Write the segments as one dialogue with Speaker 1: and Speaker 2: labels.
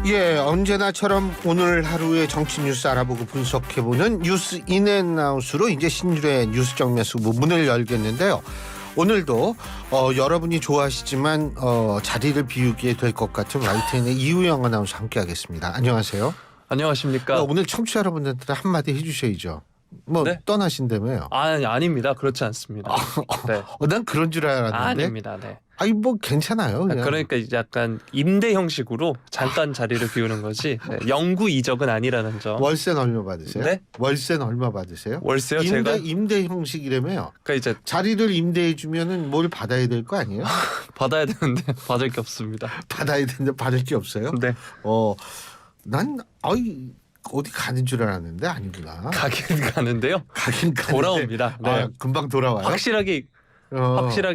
Speaker 1: 예, 언제나처럼 오늘 하루의 정치 뉴스 알아보고 분석해보는 뉴스 인앤아웃으로 이제 신주의 뉴스 정면수 문을 열겠는데요. 오늘도 여러분이 좋아하시지만 자리를 비우게 될 것 같은 YTN의 이우영 아나운서 함께하겠습니다. 안녕하세요.
Speaker 2: 안녕하십니까.
Speaker 1: 오늘 청취자 여러분들한테 한마디 해주셔야죠.
Speaker 2: 네?
Speaker 1: 떠나신다며요?
Speaker 2: 아닙니다. 그렇지 않습니다. 네.
Speaker 1: 난 그런 줄 알았는데.
Speaker 2: 아닙니다. 네.
Speaker 1: 아니 뭐 괜찮아요. 그냥.
Speaker 2: 그러니까 이제 약간 임대 형식으로 잠깐 자리를 비우는 거지 영구 이적은 아니라는 점.
Speaker 1: 월세는 얼마 받으세요?
Speaker 2: 네?
Speaker 1: 월세는 얼마 받으세요?
Speaker 2: 월세요?
Speaker 1: 임대 형식이라며요.
Speaker 2: 그러니까 이제
Speaker 1: 자리를 임대해 주면은 뭘 받아야 될 거 아니에요?
Speaker 2: 받아야 되는데 받을 게 없습니다.
Speaker 1: 받아야 되는데 받을 게 없어요?
Speaker 2: 네.
Speaker 1: 난 어디 가는 줄 알았는데 아니구나.
Speaker 2: 가긴 가는데요.
Speaker 1: 가긴 가는데
Speaker 2: 돌아옵니다. 네.
Speaker 1: 금방 돌아와요.
Speaker 2: 확실하게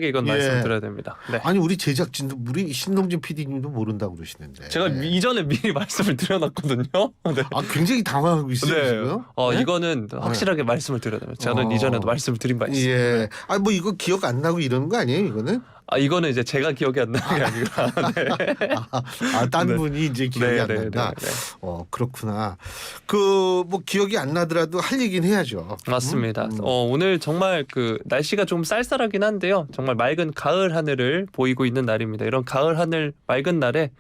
Speaker 2: 이건 말씀드려야 됩니다. 네.
Speaker 1: 아니 우리 제작진도 우리 신동진 PD님도 모른다고 그러시는데.
Speaker 2: 제가 이전에 미리 말씀을 드려놨거든요. 네.
Speaker 1: 굉장히 당황하고 있어요
Speaker 2: 네.
Speaker 1: 지금. 네?
Speaker 2: 이거는 확실하게 말씀을 드려야 됩니다. 저는 이전에도 말씀을 드린 바 있습니다.
Speaker 1: 예. 뭐 이거 기억 안 나고 이러는 거 아니에요 이거는?
Speaker 2: 이거는 이제 제가 기억이 안 나는 게 아니라. 네.
Speaker 1: 딴
Speaker 2: 네.
Speaker 1: 분이 이제 기억이 안 난다. 그렇구나. 뭐 기억이 안 나더라도 할 얘기는 해야죠.
Speaker 2: 맞습니다. 오늘 정말 날씨가 좀 쌀쌀하긴 한데요. 정말 맑은 가을 하늘을 보이고 있는 날입니다. 이런 가을 하늘 맑은 날에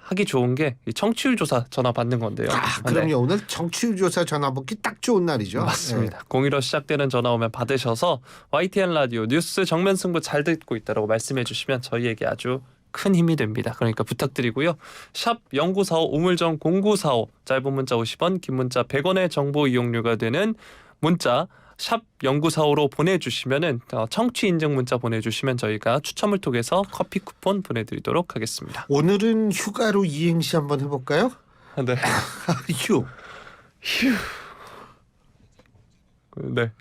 Speaker 2: 하기 좋은 게 청취율 조사 전화 받는 건데요.
Speaker 1: 그럼요.
Speaker 2: 네.
Speaker 1: 오늘 청취율 조사 전화 받기 딱 좋은 날이죠.
Speaker 2: 맞습니다. 02로 시작되는 전화 오면 받으셔서 YTN 라디오 뉴스 정면 승부 잘 듣고 있다라고 말씀해 주시면 저희에게 아주 큰 힘이 됩니다. 그러니까 부탁드리고요. 샵 0945 우물정 0945 짧은 문자 50원 긴 문자 100원의 정보 이용료가 되는 문자 샵 0945로 보내주시면은 청취 인증 문자 보내주시면 저희가 추첨을 통해서 커피 쿠폰 보내드리도록 하겠습니다.
Speaker 1: 오늘은 휴가로 이행시 한번 해볼까요?
Speaker 2: 네.
Speaker 1: 휴.
Speaker 2: 네.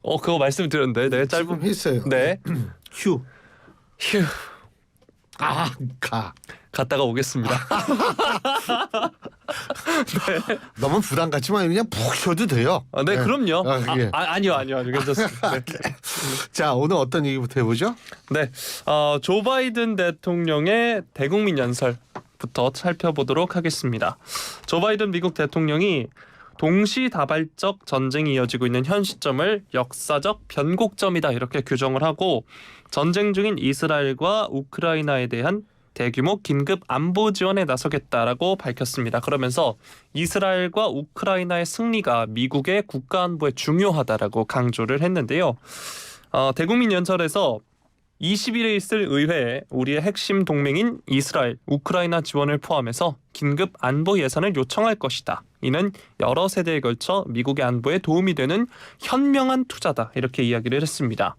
Speaker 2: 그거 말씀드렸는데, 네,
Speaker 1: 짧은 했어요.
Speaker 2: 네.
Speaker 1: 휴.
Speaker 2: 갔다가 오겠습니다.
Speaker 1: 네. 너무 부담 갖지만 그냥 푹 쉬어도 돼요.
Speaker 2: 네, 그럼요.
Speaker 1: 예.
Speaker 2: 아니요, 괜찮습니다. 네.
Speaker 1: 자, 오늘 어떤 얘기부터 해보죠?
Speaker 2: 네, 조 바이든 대통령의 대국민 연설부터 살펴보도록 하겠습니다. 조 바이든 미국 대통령이 동시다발적 전쟁이 이어지고 있는 현 시점을 역사적 변곡점이다 이렇게 규정을 하고 전쟁 중인 이스라엘과 우크라이나에 대한 대규모 긴급 안보 지원에 나서겠다라고 밝혔습니다. 그러면서 이스라엘과 우크라이나의 승리가 미국의 국가 안보에 중요하다라고 강조를 했는데요. 대국민 연설에서 20일에 있을 의회에 우리의 핵심 동맹인 이스라엘, 우크라이나 지원을 포함해서 긴급 안보 예산을 요청할 것이다. 이는 여러 세대에 걸쳐 미국의 안보에 도움이 되는 현명한 투자다. 이렇게 이야기를 했습니다.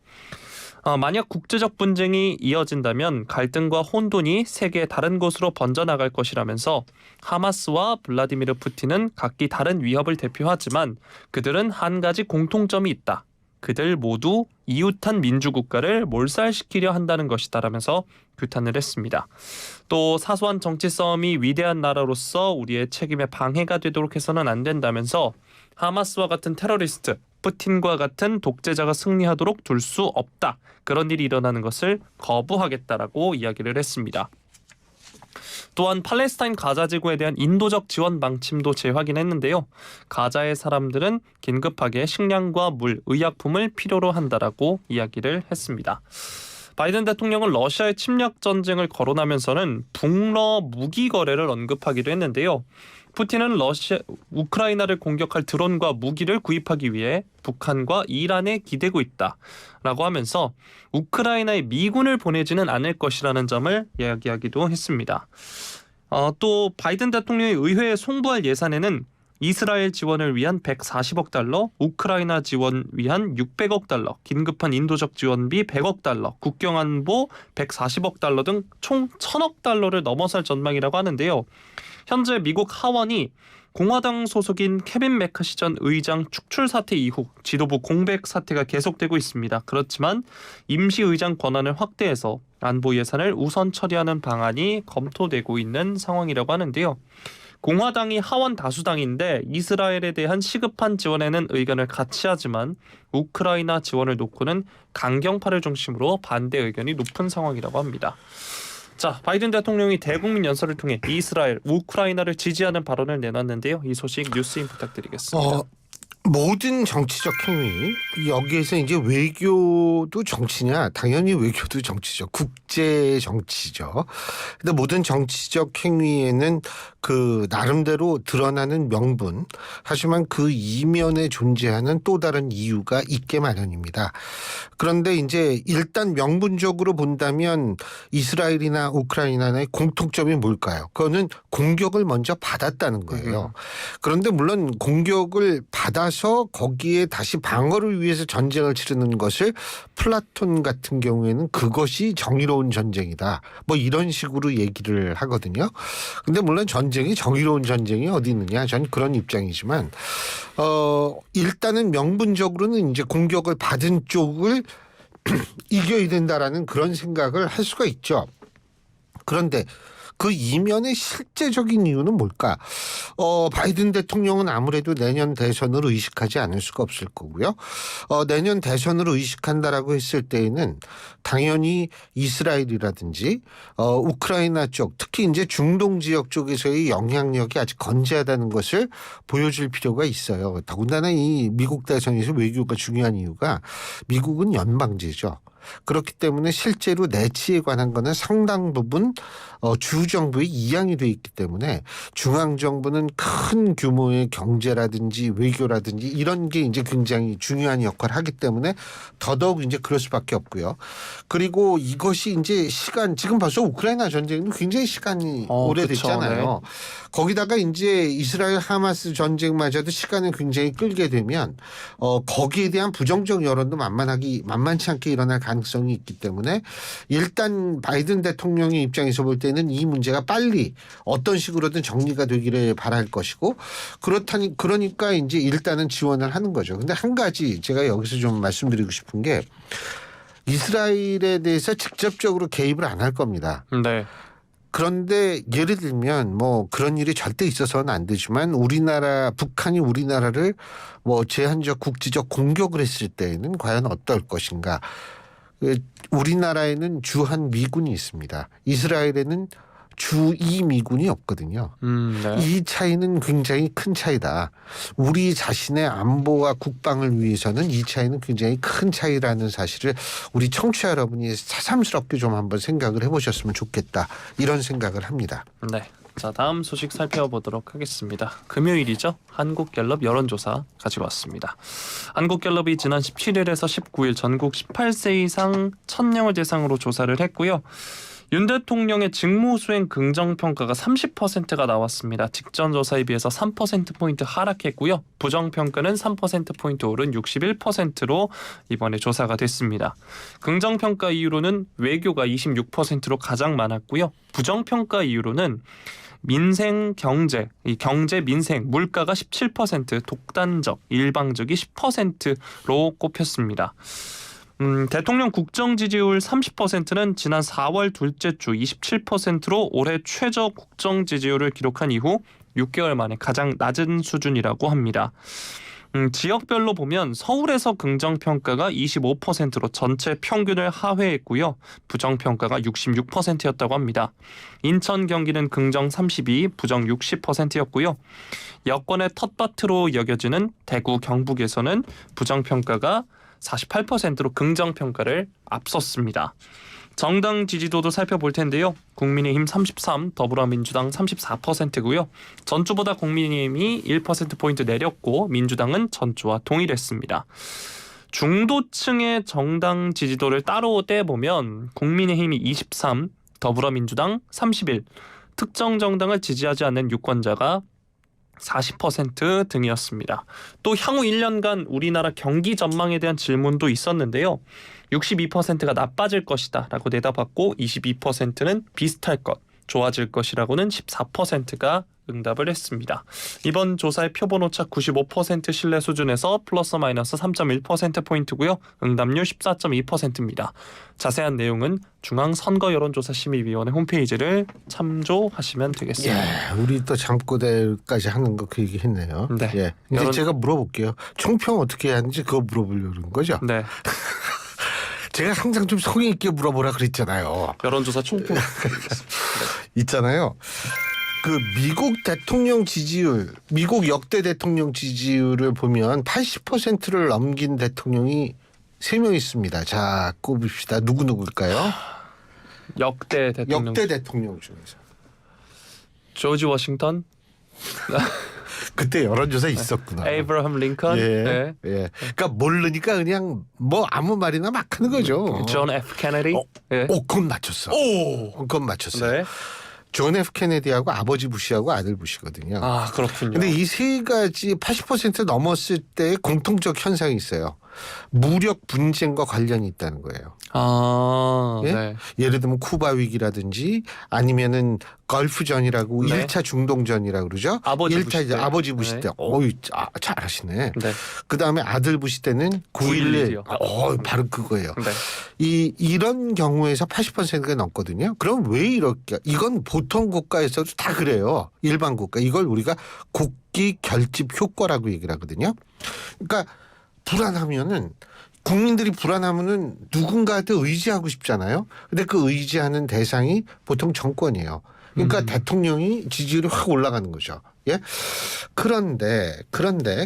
Speaker 2: 만약 국제적 분쟁이 이어진다면 갈등과 혼돈이 세계의 다른 곳으로 번져나갈 것이라면서 하마스와 블라디미르 푸틴은 각기 다른 위협을 대표하지만 그들은 한 가지 공통점이 있다. 그들 모두 이웃한 민주국가를 몰살시키려 한다는 것이다라면서 규탄을 했습니다. 또 사소한 정치 싸움이 위대한 나라로서 우리의 책임에 방해가 되도록 해서는 안 된다면서 하마스와 같은 테러리스트, 푸틴과 같은 독재자가 승리하도록 둘 수 없다. 그런 일이 일어나는 것을 거부하겠다라고 이야기를 했습니다. 또한 팔레스타인 가자 지구에 대한 인도적 지원 방침도 재확인했는데요. 가자의 사람들은 긴급하게 식량과 물, 의약품을 필요로 한다라고 이야기를 했습니다. 바이든 대통령은 러시아의 침략 전쟁을 거론하면서는 북러 무기 거래를 언급하기도 했는데요. 푸틴은 우크라이나를 공격할 드론과 무기를 구입하기 위해 북한과 이란에 기대고 있다라고 하면서 우크라이나에 미군을 보내지는 않을 것이라는 점을 이야기하기도 했습니다. 또 바이든 대통령이 의회에 송부할 예산에는 이스라엘 지원을 위한 140억 달러, 우크라이나 지원 위한 600억 달러, 긴급한 인도적 지원비 100억 달러, 국경안보 140억 달러 등 총 1000억 달러를 넘어설 전망이라고 하는데요. 현재 미국 하원이 공화당 소속인 케빈 메카시 전 의장 축출 사태 이후 지도부 공백 사태가 계속되고 있습니다. 그렇지만 임시 의장 권한을 확대해서 안보 예산을 우선 처리하는 방안이 검토되고 있는 상황이라고 하는데요. 공화당이 하원 다수당인데 이스라엘에 대한 시급한 지원에는 의견을 같이 하지만 우크라이나 지원을 놓고는 강경파를 중심으로 반대 의견이 높은 상황이라고 합니다. 자, 바이든 대통령이 대국민 연설을 통해 이스라엘, 우크라이나를 지지하는 발언을 내놨는데요. 이 소식 뉴스인 부탁드리겠습니다.
Speaker 1: 모든 정치적 행위 여기에서 이제 외교도 정치냐? 당연히 외교도 정치죠. 국제 정치죠. 근데 모든 정치적 행위에는 그 나름대로 드러나는 명분, 하지만 그 이면에 존재하는 또 다른 이유가 있게 마련입니다. 그런데 이제 일단 명분적으로 본다면 이스라엘이나 우크라이나의 공통점이 뭘까요? 그거는 공격을 먼저 받았다는 거예요. 그런데 물론 공격을 받아서 거기에 다시 방어를 위해서 전쟁을 치르는 것을 플라톤 같은 경우에는 그것이 정의로운 전쟁이다. 뭐 이런 식으로 얘기를 하거든요. 근데 물론 전쟁이 정의로운 전쟁이 어디 있느냐? 전 그런 입장이지만 일단은 명분적으로는 이제 공격을 받은 쪽을 이겨야 된다라는 그런 생각을 할 수가 있죠. 그런데 그 이면의 실제적인 이유는 뭘까? 바이든 대통령은 아무래도 내년 대선을 의식하지 않을 수가 없을 거고요. 내년 대선을 의식한다라고 했을 때에는 당연히 이스라엘이라든지 우크라이나 쪽, 특히 이제 중동 지역 쪽에서의 영향력이 아직 건재하다는 것을 보여줄 필요가 있어요. 더군다나 이 미국 대선에서 외교가 중요한 이유가 미국은 연방제죠. 그렇기 때문에 실제로 내치에 관한 거는 상당 부분 주정부의 이양이 돼 있기 때문에 중앙정부는 큰 규모의 경제라든지 외교라든지 이런 게 이제 굉장히 중요한 역할을 하기 때문에 더더욱 이제 그럴 수밖에 없고요. 그리고 이것이 이제 지금 벌써 우크라이나 전쟁은 굉장히 시간이 오래됐잖아요.
Speaker 2: 네.
Speaker 1: 거기다가 이제 이스라엘 하마스 전쟁마저도 시간을 굉장히 끌게 되면 거기에 대한 부정적 여론도 만만치 않게 일어날 가능성이 있기 때문에 일단 바이든 대통령의 입장에서 볼 때는 이 문제가 빨리 어떤 식으로든 정리가 되기를 바랄 것이고 그러니까 이제 일단은 지원을 하는 거죠. 근데 한 가지 제가 여기서 좀 말씀드리고 싶은 게 이스라엘에 대해서 직접적으로 개입을 안 할 겁니다.
Speaker 2: 네.
Speaker 1: 그런데 예를 들면 뭐 그런 일이 절대 있어서는 안 되지만 북한이 우리나라를 뭐 제한적 국지적 공격을 했을 때에는 과연 어떨 것인가. 우리나라에는 주한 미군이 있습니다. 이스라엘에는 주2 미군이 없거든요.
Speaker 2: 네.
Speaker 1: 이 차이는 굉장히 큰 차이다. 우리 자신의 안보와 국방을 위해서는 이 차이는 굉장히 큰 차이라는 사실을 우리 청취자 여러분이 새삼스럽게 좀 한번 생각을 해보셨으면 좋겠다. 이런 생각을 합니다.
Speaker 2: 네. 자, 다음 소식 살펴보도록 하겠습니다. 금요일이죠. 한국갤럽 여론조사 가지고 왔습니다. 한국갤럽이 지난 17일에서 19일 전국 18세 이상 1000명을 대상으로 조사를 했고요. 윤 대통령의 직무수행 긍정평가가 30%가 나왔습니다. 직전 조사에 비해서 3%포인트 하락했고요. 부정평가는 3%포인트 오른 61%로 이번에 조사가 됐습니다. 긍정평가 이유로는 외교가 26%로 가장 많았고요. 부정평가 이유로는 민생 경제, 이 경제 민생 물가가 17%, 독단적, 일방적이 10%로 꼽혔습니다. 대통령 국정 지지율 30%는 지난 4월 둘째 주 27%로 올해 최저 국정 지지율을 기록한 이후 6개월 만에 가장 낮은 수준이라고 합니다. 지역별로 보면 서울에서 긍정평가가 25%로 전체 평균을 하회했고요. 부정평가가 66%였다고 합니다. 인천, 경기는 긍정 32, 부정 60%였고요. 여권의 텃밭으로 여겨지는 대구, 경북에서는 부정평가가 48%로 긍정평가를 앞섰습니다. 정당 지지도도 살펴볼 텐데요. 국민의힘 33, 더불어민주당 34%고요. 전주보다 국민의힘이 1%포인트 내렸고 민주당은 전주와 동일했습니다. 중도층의 정당 지지도를 따로 떼보면 국민의힘이 23, 더불어민주당 31, 특정 정당을 지지하지 않는 유권자가 40% 등이었습니다. 또 향후 1년간 우리나라 경기 전망에 대한 질문도 있었는데요. 62%가 나빠질 것이다 라고 대답했고 22%는 비슷할 것, 좋아질 것이라고는 14%가 응답을 했습니다. 이번 조사의 표본 오차 95% 신뢰 수준에서 플러스 마이너스 3.1%포인트고요. 응답률 14.2%입니다. 자세한 내용은 중앙선거여론조사심의위원회 홈페이지를 참조하시면 되겠습니다.
Speaker 1: 예, 우리 또 잠꼬대까지 하는 거 그 얘기 했네요.
Speaker 2: 네.
Speaker 1: 예. 이제 제가 물어볼게요. 총평 어떻게 해야 하는지 그거 물어보려는 거죠?
Speaker 2: 네.
Speaker 1: 제가 항상 좀 성의 있게 물어보라 그랬잖아요.
Speaker 2: 여론조사 총평
Speaker 1: 있잖아요. 그 미국 대통령 지지율, 미국 역대 대통령 지지율을 보면 80%를 넘긴 대통령이 3명 있습니다. 자, 꼽읍시다. 누구일까요?
Speaker 2: 역대 대통령
Speaker 1: 역대 대통령 중에서.
Speaker 2: 조지 워싱턴,
Speaker 1: 그때 여론조사 있었구나.
Speaker 2: 에이브러함 링컨,
Speaker 1: 예,
Speaker 2: 네.
Speaker 1: 예. 그러니까 모르니까 그냥 뭐 아무 말이나 막 하는 거죠.
Speaker 2: 존 F 케네디, 예.
Speaker 1: 그건 맞췄어. 그건 맞췄어.
Speaker 2: 네.
Speaker 1: 존 F 케네디하고 아버지 부시하고 아들 부시거든요.
Speaker 2: 아 그렇군요.
Speaker 1: 근데 이 세 가지 80% 넘었을 때 공통적 현상이 있어요. 무력 분쟁과 관련이 있다는 거예요.
Speaker 2: 아,
Speaker 1: 예?
Speaker 2: 네.
Speaker 1: 예를 들면 쿠바 위기라든지 아니면은 걸프전이라고
Speaker 2: 네.
Speaker 1: 1차 중동전이라고 그러죠.
Speaker 2: 아버지
Speaker 1: 1차
Speaker 2: 부시 때.
Speaker 1: 아버지 부시
Speaker 2: 네.
Speaker 1: 때. 잘하시네.
Speaker 2: 네.
Speaker 1: 그다음에 아들 부시 때는 9.11.
Speaker 2: 9.11이요.
Speaker 1: 바로 그거예요.
Speaker 2: 네.
Speaker 1: 이런 경우에서 80%가 넘거든요. 그럼 왜 이렇게? 이건 보통 국가에서도 다 그래요. 일반 국가. 이걸 우리가 국기 결집 효과라고 얘기를 하거든요. 그러니까 불안하면은 국민들이 불안하면은 누군가한테 의지하고 싶잖아요. 근데 그 의지하는 대상이 보통 정권이에요. 그러니까 대통령이 지지율이 확 올라가는 거죠. 예. 그런데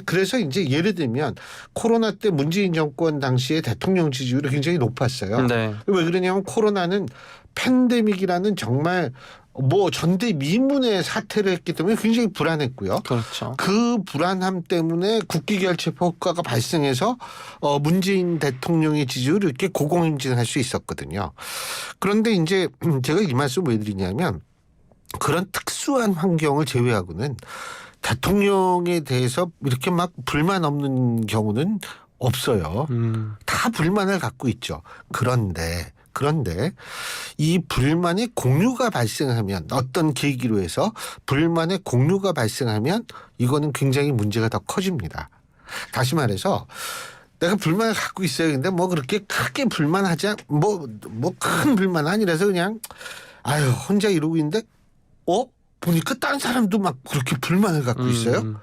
Speaker 1: 그래서 이제 예를 들면 코로나 때 문재인 정권 당시에 대통령 지지율이 굉장히 높았어요.
Speaker 2: 네.
Speaker 1: 왜 그러냐면 코로나는 팬데믹이라는 정말 뭐 전대미문의 사태를 했기 때문에 굉장히 불안했고요.
Speaker 2: 그렇죠.
Speaker 1: 그 불안함 때문에 국기결집 효과가 발생해서 문재인 대통령의 지지율을 이렇게 고공행진할 수 있었거든요. 그런데 이제 제가 이 말씀을 왜 드리냐면 그런 특수한 환경을 제외하고는 대통령에 대해서 이렇게 막 불만 없는 경우는 없어요. 다 불만을 갖고 있죠. 그런데 이 불만의 공유가 발생하면 어떤 계기로 해서 불만의 공유가 발생하면 이거는 굉장히 문제가 더 커집니다. 다시 말해서 내가 불만을 갖고 있어요. 근데 뭐 그렇게 크게 불만하지 뭐 큰 불만 아니라서 그냥 아유 혼자 이러고 있는데 보니까 딴 사람도 막 그렇게 불만을 갖고 있어요.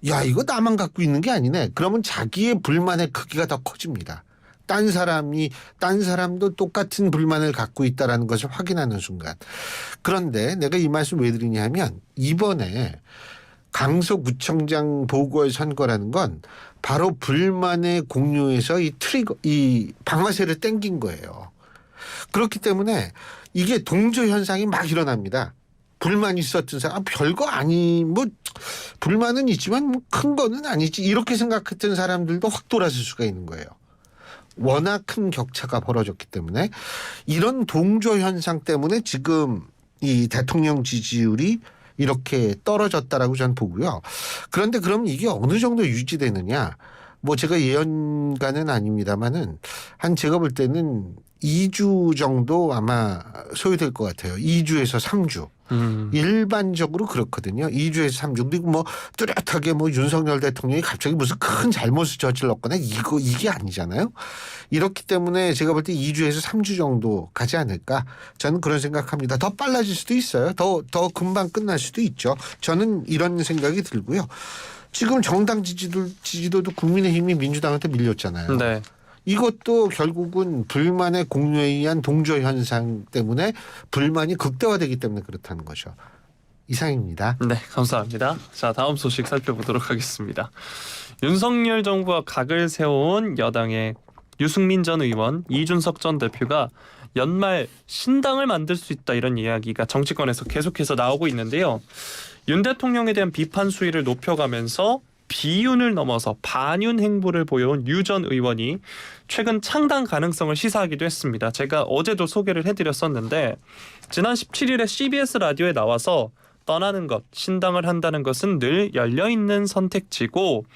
Speaker 1: 야 이거 나만 갖고 있는 게 아니네. 그러면 자기의 불만의 크기가 더 커집니다. 딴 사람도 똑같은 불만을 갖고 있다라는 것을 확인하는 순간. 그런데 내가 이 말씀 왜 드리냐면 이번에 강서구청장 보궐선거라는 건 바로 불만의 공유에서 이 방아쇠를 땡긴 거예요. 그렇기 때문에 이게 동조 현상이 막 일어납니다. 불만이 있었던 사람 별거 뭐 불만은 있지만 뭐 큰 거는 아니지 이렇게 생각했던 사람들도 확 돌아설 수가 있는 거예요. 워낙 큰 격차가 벌어졌기 때문에 이런 동조 현상 때문에 지금 이 대통령 지지율이 이렇게 떨어졌다라고 저는 보고요. 그런데 그럼 이게 어느 정도 유지되느냐? 뭐 제가 예언가는 아닙니다만은 제가 볼 때는 2주 정도 아마 소요될 것 같아요. 2주에서 3주. 일반적으로 그렇거든요. 2주에서 3주. 그리고 뭐 뚜렷하게 뭐 윤석열 대통령이 갑자기 무슨 큰 잘못을 저질렀거나 이게 아니잖아요. 이렇기 때문에 제가 볼 때 2주에서 3주 정도 가지 않을까. 저는 그런 생각합니다. 더 빨라질 수도 있어요. 더 금방 끝날 수도 있죠. 저는 이런 생각이 들고요. 지금 정당 지지도도 국민의힘이 민주당한테 밀렸잖아요.
Speaker 2: 네.
Speaker 1: 이것도 결국은 불만의 공유에 의한 동조 현상 때문에 불만이 극대화되기 때문에 그렇다는 거죠. 이상입니다.
Speaker 2: 네, 감사합니다. 자, 다음 소식 살펴보도록 하겠습니다. 윤석열 정부와 각을 세워온 여당의 유승민 전 의원, 이준석 전 대표가 연말 신당을 만들 수 있다 이런 이야기가 정치권에서 계속해서 나오고 있는데요. 윤 대통령에 대한 비판 수위를 높여가면서 비윤을 넘어서 반윤 행보를 보여온 유 전 의원이 최근 창당 가능성을 시사하기도 했습니다. 제가 어제도 소개를 해드렸었는데 지난 17일에 CBS 라디오에 나와서 떠나는 것, 신당을 한다는 것은 늘 열려있는 선택지고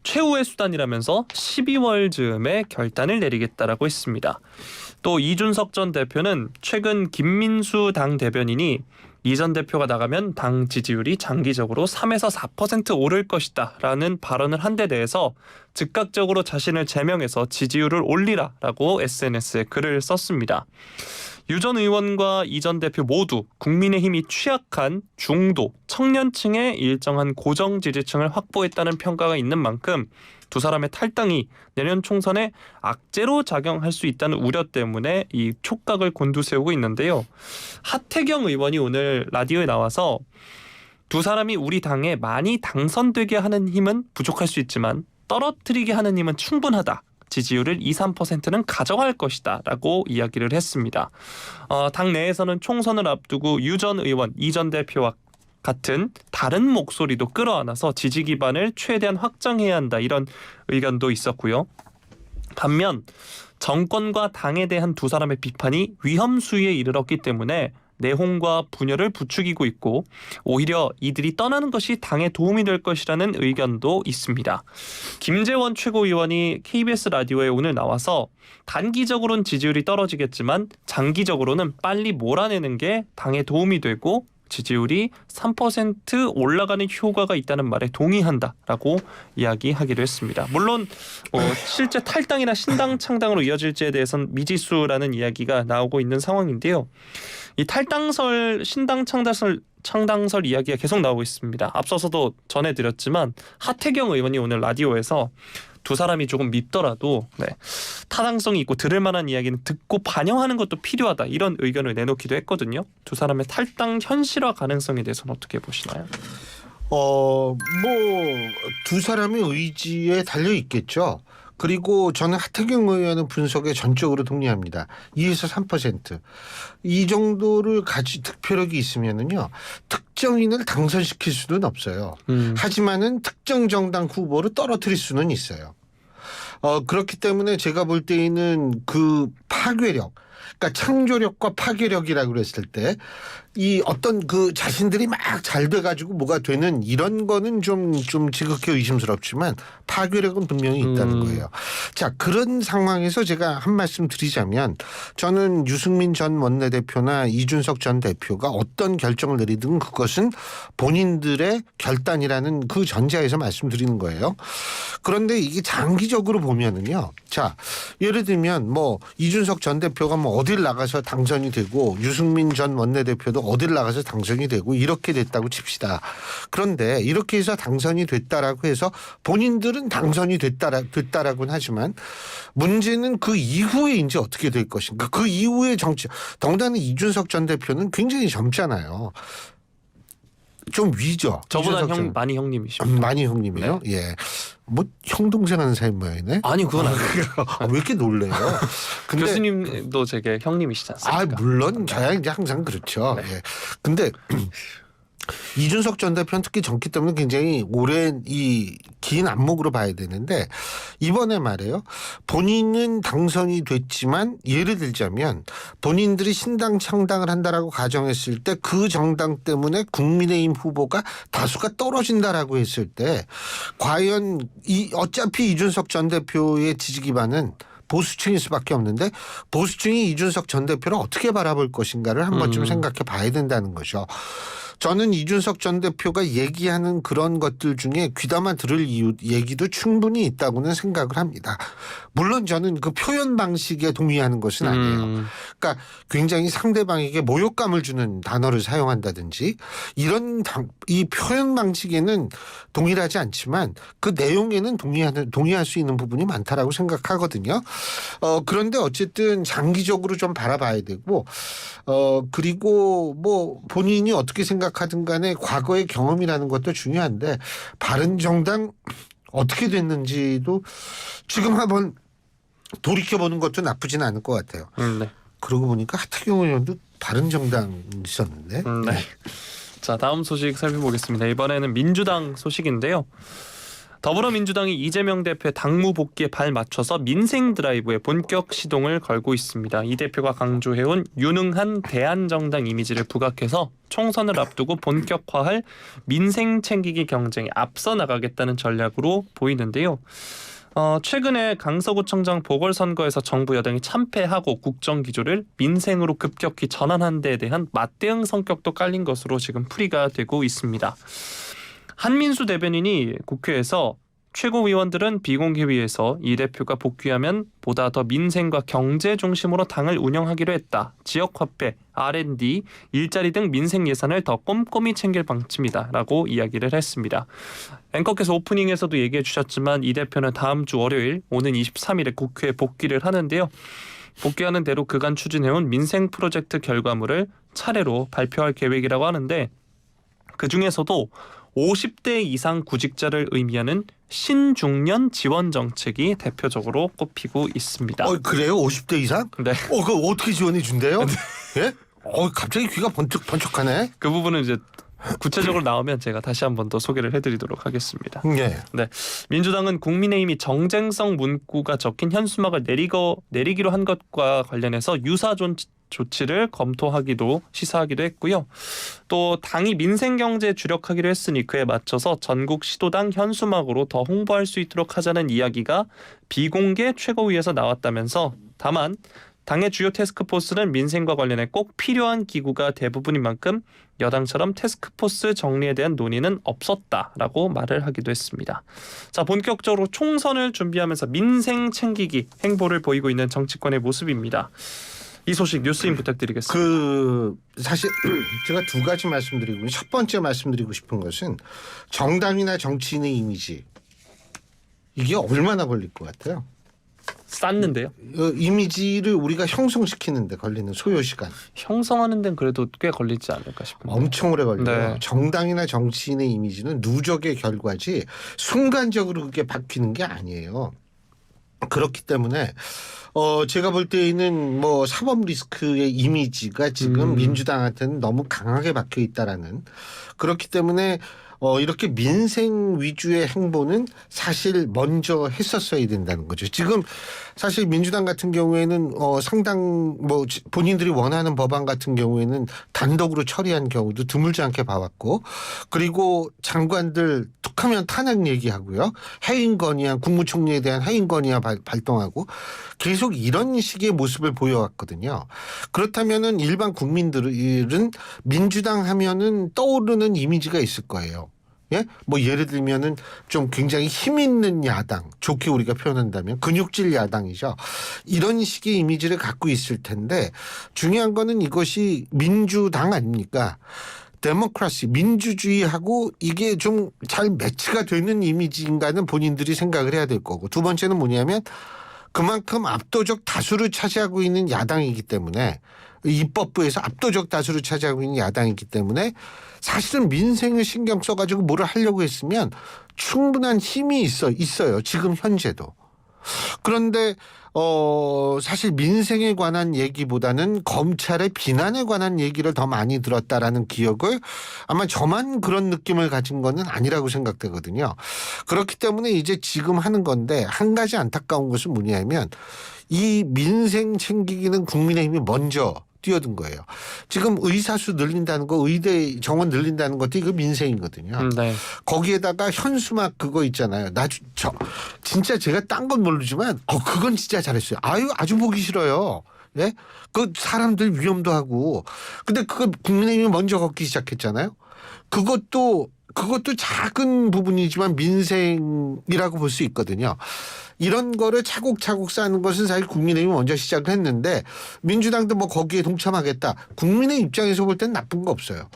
Speaker 2: 최후의 수단이라면서 12월 즈음에 결단을 내리겠다라고 했습니다. 또 이준석 전 대표는 최근 김민수 당 대변인이 이 전 대표가 나가면 당 지지율이 장기적으로 3에서 4% 오를 것이다 라는 발언을 한 데 대해서 즉각적으로 자신을 제명해서 지지율을 올리라라고 SNS에 글을 썼습니다. 유 전 의원과 이 전 대표 모두 국민의힘이 취약한 중도, 청년층의 일정한 고정 지지층을 확보했다는 평가가 있는 만큼 두 사람의 탈당이 내년 총선에 악재로 작용할 수 있다는 우려 때문에 이 촉각을 곤두세우고 있는데요. 하태경 의원이 오늘 라디오에 나와서 두 사람이 우리 당에 많이 당선되게 하는 힘은 부족할 수 있지만 떨어뜨리게 하는 힘은 충분하다. 지지율을 2, 3%는 가져갈 것이다 라고 이야기를 했습니다. 당 내에서는 총선을 앞두고 유 전 의원, 이 전 대표와 같은 다른 목소리도 끌어안아서 지지 기반을 최대한 확장해야 한다 이런 의견도 있었고요. 반면 정권과 당에 대한 두 사람의 비판이 위험 수위에 이르렀기 때문에 내홍과 분열을 부추기고 있고 오히려 이들이 떠나는 것이 당에 도움이 될 것이라는 의견도 있습니다. 김재원 최고위원이 KBS 라디오에 오늘 나와서 단기적으로는 지지율이 떨어지겠지만 장기적으로는 빨리 몰아내는 게 당에 도움이 되고 지지율이 3% 올라가는 효과가 있다는 말에 동의한다라고 이야기하기도 했습니다. 물론 실제 탈당이나 신당 창당으로 이어질지에 대해서는 미지수라는 이야기가 나오고 있는 상황인데요. 이 탈당설, 신당 창당설 이야기가 계속 나오고 있습니다. 앞서서도 전해드렸지만 하태경 의원이 오늘 라디오에서 두 사람이 조금 밉더라도 타당성이 있고 들을 만한 이야기는 듣고 반영하는 것도 필요하다 이런 의견을 내놓기도 했거든요. 두 사람의 탈당 현실화 가능성에 대해서는 어떻게 보시나요?
Speaker 1: 두 사람의 의지에 달려 있겠죠. 그리고 저는 하태경 의원의 분석에 전적으로 동의합니다. 2에서 3%. 이 정도를 득표력이 있으면은요, 특정인을 당선시킬 수는 없어요. 하지만은 특정 정당 후보를 떨어뜨릴 수는 있어요. 그렇기 때문에 제가 볼 때에는 그 파괴력, 그러니까 창조력과 파괴력이라고 그랬을 때 이 어떤 그 자신들이 막 잘 돼가지고 뭐가 되는 이런 거는 좀 지극히 의심스럽지만 파괴력은 분명히 있다는 거예요. 자, 그런 상황에서 제가 한 말씀 드리자면 저는 유승민 전 원내대표나 이준석 전 대표가 어떤 결정을 내리든 그것은 본인들의 결단이라는 그 전제하에서 말씀드리는 거예요. 그런데 이게 장기적으로 보면은요. 자, 예를 들면 이준석 전 대표가 어딜 나가서 당선이 되고 유승민 전 원내대표도 어딜 나가서 당선이 되고 이렇게 됐다고 칩시다. 그런데 이렇게 해서 당선이 됐다라고 해서 본인들은 당선이 됐다라고는 하지만 문제는 그 이후에 이제 어떻게 될 것인가. 그 이후의 정치. 더군다나 이준석 전 대표는 굉장히 젊잖아요. 좀 위죠.
Speaker 2: 저보다 많이 형님이십니다.
Speaker 1: 많이 형님이에요? 네. 예. 형 동생 하는 사이 모양이네.
Speaker 2: 아니 그건 아니에요.
Speaker 1: 왜 이렇게 놀래요? 근데
Speaker 2: 교수님도 제게 형님이시지 않습니까?
Speaker 1: 물론 저야 이제 항상 그렇죠.
Speaker 2: 네.
Speaker 1: 예. 근데 이준석 전 대표는 특히 젊기 때문에 굉장히 오랜 이 긴 안목으로 봐야 되는데 이번에 말이에요. 본인은 당선이 됐지만 예를 들자면 본인들이 신당 창당을 한다라고 가정했을 때 그 정당 때문에 국민의힘 후보가 다수가 떨어진다라고 했을 때 과연 어차피 이준석 전 대표의 지지 기반은 보수층일 수밖에 없는데 보수층이 이준석 전 대표를 어떻게 바라볼 것인가를 한 번쯤 생각해 봐야 된다는 거죠. 저는 이준석 전 대표가 얘기하는 그런 것들 중에 귀담아 들을 얘기도 충분히 있다고는 생각을 합니다. 물론 저는 그 표현 방식에 동의하는 것은 아니에요. 그러니까 굉장히 상대방에게 모욕감을 주는 단어를 사용한다든지 이 표현 방식에는 동일하지 않지만 그 내용에는 동의할 수 있는 부분이 많다라고 생각하거든요. 그런데 어쨌든 장기적으로 좀 바라봐야 되고 그리고 본인이 어떻게 생각하든 간에 과거의 경험이라는 것도 중요한데 바른정당 어떻게 됐는지도 지금 한번 돌이켜보는 것도 나쁘진 않을 것 같아요.
Speaker 2: 네.
Speaker 1: 그러고 보니까 하태경 의원도 바른정당 있었는데.
Speaker 2: 네. 자, 다음 소식 살펴보겠습니다. 이번에는 민주당 소식인데요. 더불어민주당이 이재명 대표의 당무 복귀에 발 맞춰서 민생 드라이브에 본격 시동을 걸고 있습니다. 이 대표가 강조해온 유능한 대안정당 이미지를 부각해서 총선을 앞두고 본격화할 민생 챙기기 경쟁에 앞서 나가겠다는 전략으로 보이는데요. 최근에 강서구청장 보궐선거에서 정부 여당이 참패하고 국정기조를 민생으로 급격히 전환한 데에 대한 맞대응 성격도 깔린 것으로 지금 풀이가 되고 있습니다. 한민수 대변인이 국회에서 최고위원들은 비공개위에서 이 대표가 복귀하면 보다 더 민생과 경제 중심으로 당을 운영하기로 했다. 지역화폐, R&D, 일자리 등 민생 예산을 더 꼼꼼히 챙길 방침이다라고 이야기를 했습니다. 앵커께서 오프닝에서도 얘기해 주셨지만 이 대표는 다음 주 월요일 오는 23일에 국회에 복귀를 하는데요. 복귀하는 대로 그간 추진해온 민생 프로젝트 결과물을 차례로 발표할 계획이라고 하는데 그중에서도 50대 이상 구직자를 의미하는 신중년 지원 정책이 대표적으로 꼽히고 있습니다.
Speaker 1: 그래요? 50대 이상?
Speaker 2: 네.
Speaker 1: 그거 어떻게 지원해 준대요? 예? 갑자기 귀가 번쩍번쩍하네.
Speaker 2: 그 부분은 이제 구체적으로 나오면 제가 다시 한 번 더 소개를 해드리도록 하겠습니다.
Speaker 1: 예.
Speaker 2: 네, 민주당은 국민의힘이 정쟁성 문구가 적힌 현수막을 내리기로 한 것과 관련해서 유사 조치를 검토하기도 시사하기도 했고요. 또 당이 민생경제에 주력하기로 했으니 그에 맞춰서 전국 시도당 현수막으로 더 홍보할 수 있도록 하자는 이야기가 비공개 최고위에서 나왔다면서 다만 당의 주요 태스크포스는 민생과 관련해 꼭 필요한 기구가 대부분인 만큼 여당처럼 태스크포스 정리에 대한 논의는 없었다라고 말을 하기도 했습니다. 자, 본격적으로 총선을 준비하면서 민생 챙기기 행보를 보이고 있는 정치권의 모습입니다. 이 소식 뉴스인 부탁드리겠습니다.
Speaker 1: 사실 제가 두 가지 말씀드리고 첫 번째 말씀드리고 싶은 것은 정당이나 정치인의 이미지 이게 얼마나 걸릴 것 같아요?
Speaker 2: 쌓는데요?
Speaker 1: 이미지를 우리가 형성시키는 데 걸리는 소요 시간.
Speaker 2: 형성하는 데는 그래도 꽤 걸리지 않을까 싶은데.
Speaker 1: 엄청 오래 걸려요.
Speaker 2: 네.
Speaker 1: 정당이나 정치인의 이미지는 누적의 결과지 순간적으로 그게 바뀌는 게 아니에요. 그렇기 때문에 제가 볼 때에는 뭐 사법 리스크의 이미지가 지금 민주당한테는 너무 강하게 박혀 있다라는 그렇기 때문에 이렇게 민생 위주의 행보는 사실 먼저 했었어야 된다는 거죠. 지금 사실 민주당 같은 경우에는 상당 뭐 본인들이 원하는 법안 같은 경우에는 단독으로 처리한 경우도 드물지 않게 봐왔고 그리고 장관들 툭하면 탄핵 얘기하고요. 해임 건의안 국무총리에 대한 해임 건의안 발동하고 계속 이런 식의 모습을 보여왔거든요. 그렇다면은 일반 국민들은 민주당 하면은 떠오르는 이미지가 있을 거예요. 예? 뭐 예를 들면은 좀 굉장히 힘 있는 야당, 좋게 우리가 표현한다면 근육질 야당이죠. 이런 식의 이미지를 갖고 있을 텐데 중요한 거는 이것이 민주당 아닙니까? 데모크라시, 민주주의하고 이게 좀 잘 매치가 되는 이미지인가는 본인들이 생각을 해야 될 거고 두 번째는 뭐냐면 그만큼 압도적 다수를 차지하고 있는 야당이기 때문에 입법부에서 압도적 다수를 차지하고 있는 야당이기 때문에 사실은 민생을 신경 써가지고 뭐를 하려고 했으면 충분한 힘이 있어요. 지금 현재도. 그런데 사실 민생에 관한 얘기보다는 검찰의 비난에 관한 얘기를 더 많이 들었다라는 기억을 아마 저만 그런 느낌을 가진 거는 아니라고 생각되거든요. 그렇기 때문에 이제 지금 하는 건데 한 가지 안타까운 것은 뭐냐면 이 민생 챙기기는 국민의힘이 먼저 뛰어든 거예요. 지금 의사수 늘린다는 거, 의대 정원 늘린다는 것도 이거 민생이거든요.
Speaker 2: 네.
Speaker 1: 거기에다가 현수막 그거 있잖아요. 진짜 제가 딴 건 모르지만 그건 진짜 잘했어요. 아주 보기 싫어요. 예? 그 사람들 위험도 하고. 근데 그거 국민의힘이 먼저 걷기 시작했잖아요. 그것도 작은 부분이지만 민생이라고 볼 수 있거든요. 이런 거를 차곡차곡 쌓는 것은 사실 국민의힘이 먼저 시작을 했는데 민주당도 뭐 거기에 동참하겠다. 국민의 입장에서 볼 땐 나쁜 거 없어요.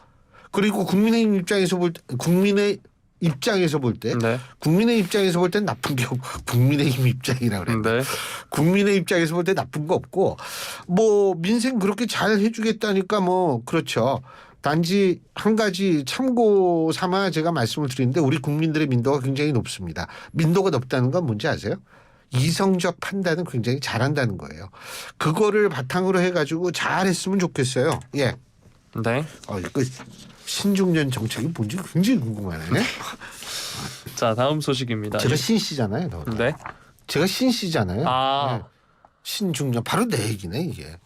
Speaker 1: 그리고 국민의힘 입장에서 볼 때 국민의 입장에서 볼 때 나쁜 게 없고 국민의힘 입장이라고 그랬는데 국민의 입장에서 볼 때 나쁜 거 없고 뭐 민생 그렇게 잘 해주겠다니까 뭐 그렇죠. 단지 한 가지 참고 삼아 제가 말씀을 드리는데 우리 국민들의 민도가 굉장히 높습니다. 민도가 높다는 건 뭔지 아세요? 이성적 판단은 굉장히 잘한다는 거예요. 그거를 바탕으로 해가지고 잘했으면 좋겠어요. 예.
Speaker 2: 네.
Speaker 1: 이거 신중년 정책이 뭔지 굉장히 궁금하네.
Speaker 2: 자, 다음 소식입니다.
Speaker 1: 제가 신씨잖아요.
Speaker 2: 네.
Speaker 1: 제가 신씨잖아요.
Speaker 2: 아.
Speaker 1: 네. 신중년 바로 내 얘기네 이게.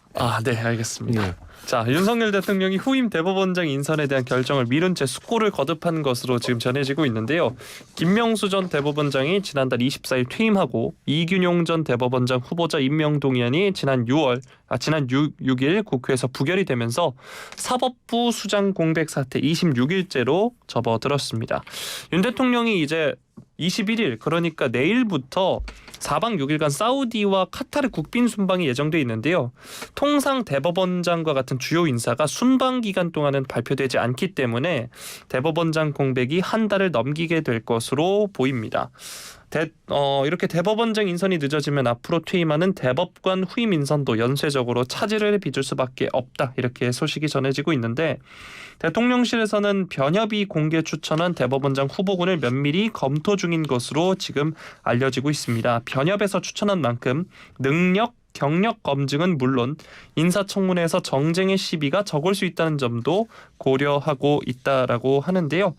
Speaker 2: 네, 알겠습니다.
Speaker 1: 예.
Speaker 2: 자, 윤석열 대통령이 후임 대법원장 인선에 대한 결정을 미룬 채 숙고를 거듭한 것으로 지금 전해지고 있는데요. 김명수 전 대법원장이 지난달 24일 퇴임하고 이균용 전 대법원장 후보자 임명 동의안이 지난 6일 국회에서 부결이 되면서 사법부 수장 공백 사태 26일째로 접어들었습니다. 윤 대통령이 이제 21일 그러니까 내일부터 4박 6일간 사우디와 카타르 국빈 순방이 예정돼 있는데요. 통상 대법원장과 같은 주요 인사가 순방 기간 동안은 발표되지 않기 때문에 대법원장 공백이 한 달을 넘기게 될 것으로 보입니다. 이렇게 대법원장 인선이 늦어지면 앞으로 퇴임하는 대법관 후임 인선도 연쇄적으로 차질을 빚을 수밖에 없다. 이렇게 소식이 전해지고 있는데 대통령실에서는 변협이 공개 추천한 대법원장 후보군을 면밀히 검토 중인 것으로 지금 알려지고 있습니다. 변협에서 추천한 만큼 능력, 경력 검증은 물론 인사청문회에서 정쟁의 시비가 적을 수 있다는 점도 고려하고 있다라고 하는데요.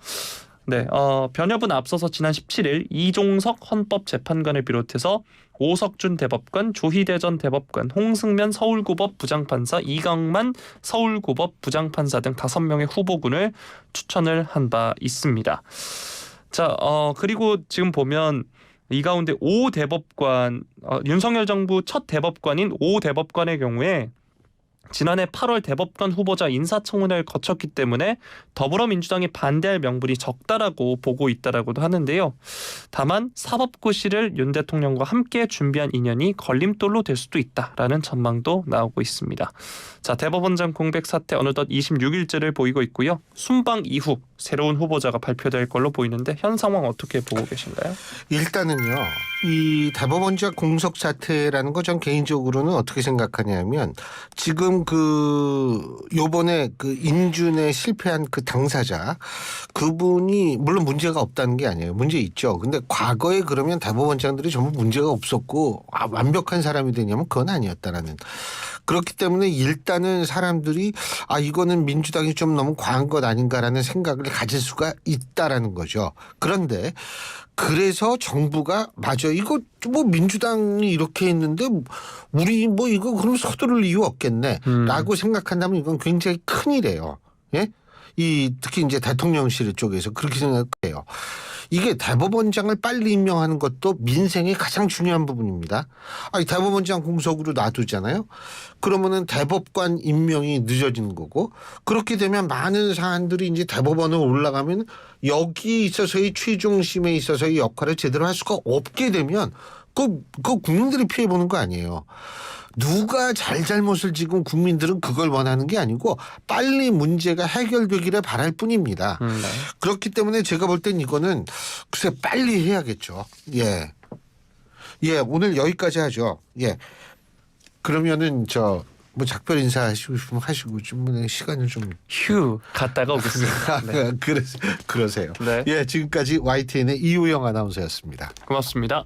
Speaker 2: 네, 변협은 앞서서 지난 17일 이종석 헌법재판관을 비롯해서 오석준 대법관, 조희대 전 대법관, 홍승면 서울고법 부장판사, 이강만 서울고법 부장판사 등 5명의 후보군을 추천을 한 바 있습니다. 자, 그리고 지금 보면 이 가운데 오 대법관, 윤석열 정부 첫 대법관인 오 대법관의 경우에 지난해 8월 대법관 후보자 인사청문회를 거쳤기 때문에 더불어민주당이 반대할 명분이 적다라고 보고 있다라고도 하는데요. 다만 사법고시를 윤 대통령과 함께 준비한 인연이 걸림돌로 될 수도 있다라는 전망도 나오고 있습니다. 자, 대법원장 공백 사태 어느덧 26일째를 보이고 있고요. 순방 이후 새로운 후보자가 발표될 걸로 보이는데 현 상황 어떻게 보고 계신가요?
Speaker 1: 일단은요, 이 대법원장 공석 사태라는 거 전 개인적으로는 어떻게 생각하냐면 지금 요번에 인준에 실패한 그 당사자 그분이 물론 문제가 없다는 게 아니에요. 문제 있죠. 근데 과거에 그러면 대법원장들이 전부 문제가 없었고 완벽한 사람이 되냐면 그건 아니었다라는. 그렇기 때문에 일단은 사람들이 이거는 민주당이 좀 너무 과한 것 아닌가라는 생각을 가질 수가 있다라는 거죠. 그런데 그래서 정부가 맞아 이거 뭐 민주당이 이렇게 했는데 우리 뭐 이거 그럼 서두를 이유 없겠네라고 생각한다면 이건 굉장히 큰일이에요. 예? 특히 이제 대통령실 쪽에서 그렇게 생각해요. 이게 대법원장을 빨리 임명하는 것도 민생의 가장 중요한 부분입니다. 대법원장 공석으로 놔두잖아요. 그러면은 대법관 임명이 늦어지는 거고 그렇게 되면 많은 사안들이 이제 대법원으로 올라가면 여기에 있어서의 최종심에 있어서의 역할을 제대로 할 수가 없게 되면 그 국민들이 피해 보는 거 아니에요. 누가 잘못을 지금 국민들은 그걸 원하는 게 아니고 빨리 문제가 해결되기를 바랄 뿐입니다.
Speaker 2: 네.
Speaker 1: 그렇기 때문에 제가 볼 땐 이거는 글쎄 빨리 해야겠죠. 예, 오늘 여기까지 하죠. 예, 그러면은 뭐 작별 인사 하시고 싶으면 하시고 좀 시간을 좀
Speaker 2: 휴 갔다가 오겠습니다. 네.
Speaker 1: 그러세요.
Speaker 2: 네.
Speaker 1: 예, 지금까지 YTN의 이우영 아나운서였습니다.
Speaker 2: 고맙습니다.